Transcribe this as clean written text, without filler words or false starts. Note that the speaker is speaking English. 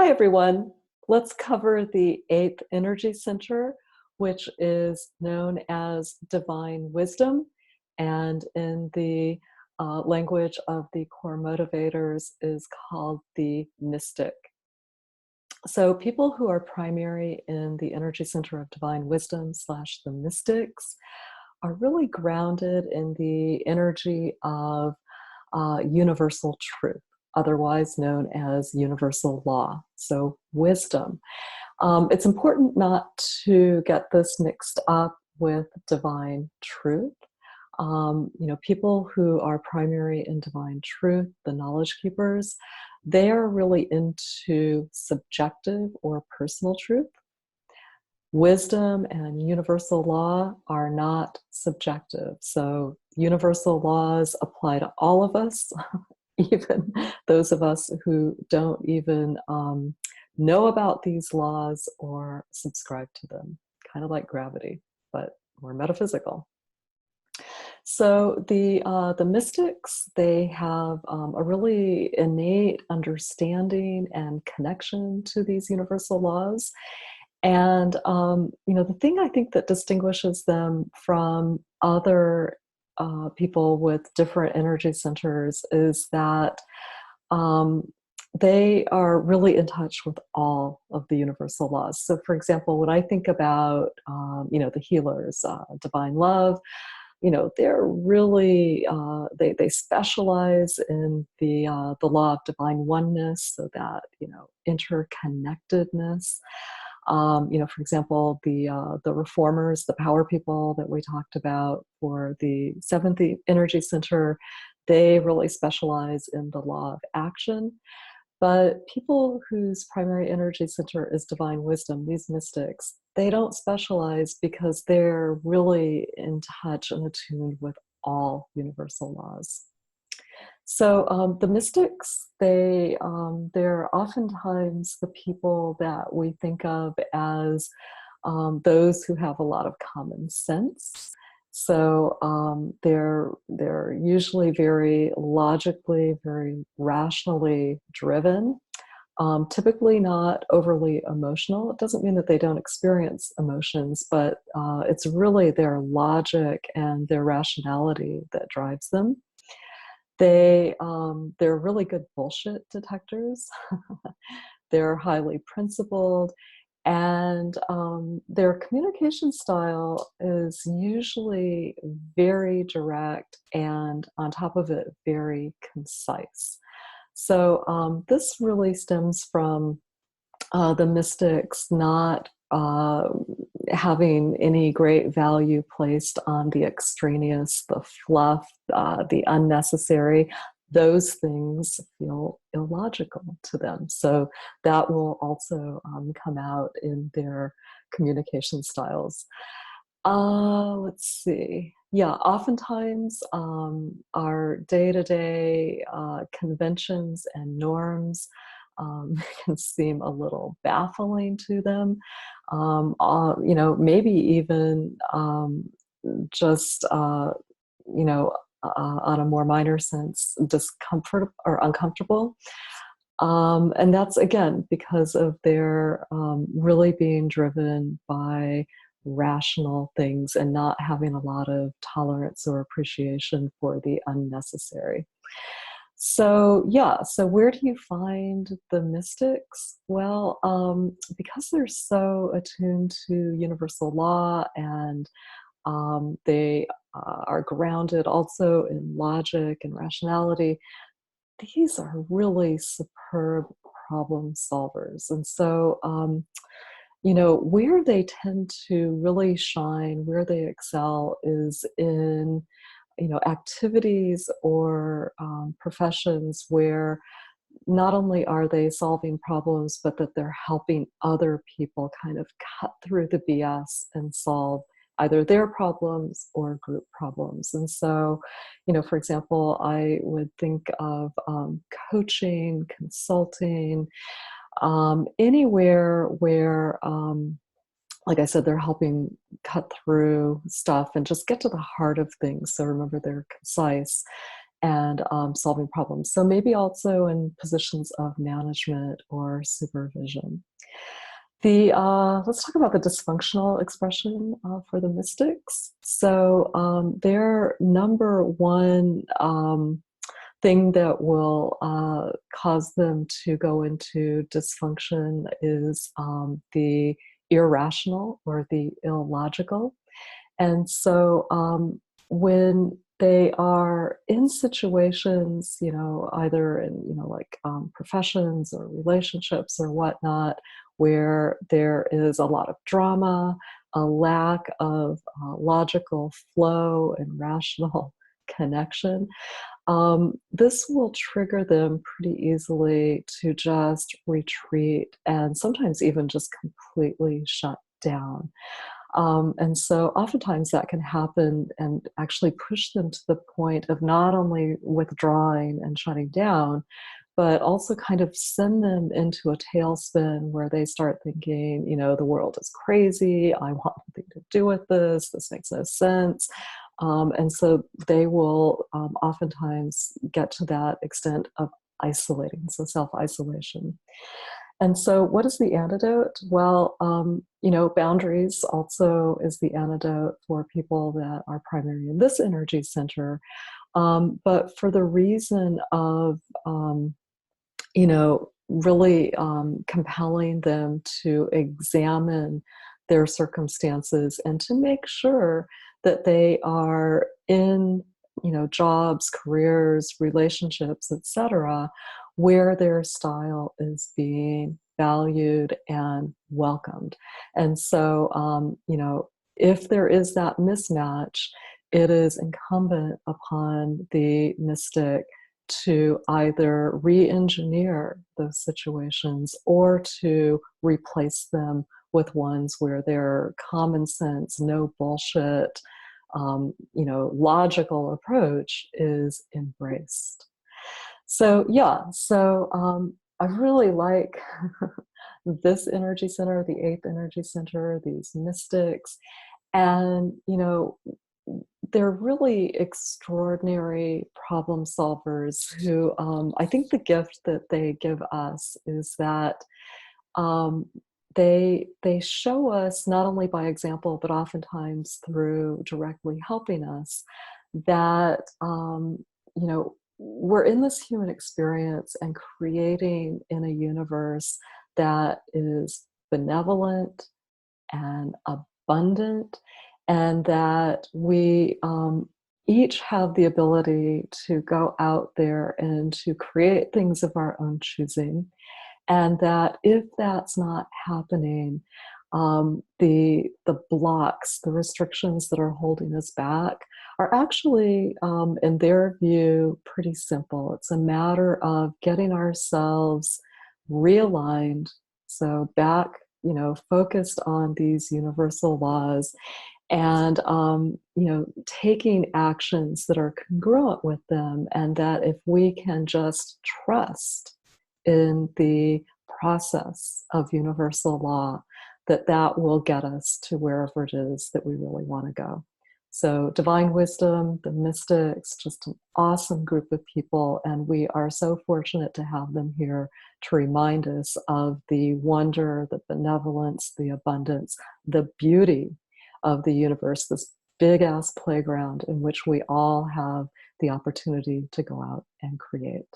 Hi, everyone. Let's cover the eighth energy center, which is known as divine wisdom. And in the language of the core motivators is called the mystic. So people who are primary in the energy center of divine wisdom slash the mystics are really grounded in the energy of universal truth, otherwise known as universal law. So wisdom. It's important not to get this mixed up with divine truth. People who are primary in divine truth, the knowledge keepers, they are really into subjective or personal truth. Wisdom and universal law are not subjective. So universal laws apply to all of us, even those of us who don't even know about these laws or subscribe to them, kind of like gravity, but more metaphysical. So the mystics, they have a really innate understanding and connection to these universal laws. And the thing I think that distinguishes them from other people with different energy centers is that um, they are really in touch with all of the universal laws. So, for example, when I think about the healers, divine love, they're really they specialize in the law of divine oneness, so that interconnectedness. For example, the reformers, the power people that we talked about for the seventh energy center, they really specialize in the law of action. But people whose primary energy center is divine wisdom, these mystics, they don't specialize because they're really in touch and attuned with all universal laws. So the mystics, they're oftentimes the people that we think of as those who have a lot of common sense. So they're usually very logically, very rationally driven. Typically not overly emotional. It doesn't mean that they don't experience emotions, but it's really their logic and their rationality that drives them. They're really good bullshit detectors. They're highly principled, and their communication style is usually very direct and, on top of it, very concise. So this really stems from the mystics not having any great value placed on the extraneous, the fluff, the unnecessary. Those things feel illogical to them. So that will also come out in their communication styles. Let's see. Yeah, oftentimes our day-to-day conventions and norms can seem a little baffling to them. Maybe even just, on a more minor sense, discomfort or uncomfortable. And that's, again, because of their really being driven by rational things and not having a lot of tolerance or appreciation for the unnecessary. So, yeah, so where do you find the mystics? Well, because they're so attuned to universal law, and they are grounded also in logic and rationality, these are really superb problem solvers. And so, where they tend to really shine, where they excel, is in activities or professions where not only are they solving problems, but that they're helping other people kind of cut through the BS and solve either their problems or group problems. And so, for example, I would think of coaching, consulting, anywhere where like I said, they're helping cut through stuff and just get to the heart of things. So remember, they're concise. and solving problems. So maybe also in positions of management or supervision. The let's talk about the dysfunctional expression for the mystics. So their number one thing that will cause them to go into dysfunction is the irrational or the illogical. And so when they are in situations, either in, like professions or relationships or whatnot, where there is a lot of drama, a lack of logical flow and rational connection, this will trigger them pretty easily to just retreat and sometimes even just completely shut down. And so oftentimes that can happen and actually push them to the point of not only withdrawing and shutting down, but also kind of send them into a tailspin where they start thinking, the world is crazy. I want nothing to do with this. This makes no sense. And so they will oftentimes get to that extent of isolating, so self-isolation. And so what is the antidote? Well, boundaries also is the antidote for people that are primary in this energy center. But for the reason of, really compelling them to examine their circumstances and to make sure that they are in, jobs, careers, relationships, etc., where their style is being valued and welcomed. And so, if there is that mismatch, it is incumbent upon the mystic to either re-engineer those situations or to replace them with ones where their common sense, no bullshit, logical approach is embraced. So yeah, I really like this energy center, the eighth energy center, these mystics, and they're really extraordinary problem solvers who I think the gift that they give us is that they show us not only by example but oftentimes through directly helping us that we're in this human experience and creating in a universe that is benevolent and abundant, and that we each have the ability to go out there and to create things of our own choosing. And that if that's not happening, the blocks, the restrictions that are holding us back are actually, in their view, pretty simple. It's a matter of getting ourselves realigned, so back, focused on these universal laws, and taking actions that are congruent with them, and that if we can just trust in the process of universal law, that will get us to wherever it is that we really want to go. So divine wisdom, the mystics, just an awesome group of people, and we are so fortunate to have them here to remind us of the wonder, the benevolence, the abundance, the beauty of the universe, this big ass playground in which we all have the opportunity to go out and create.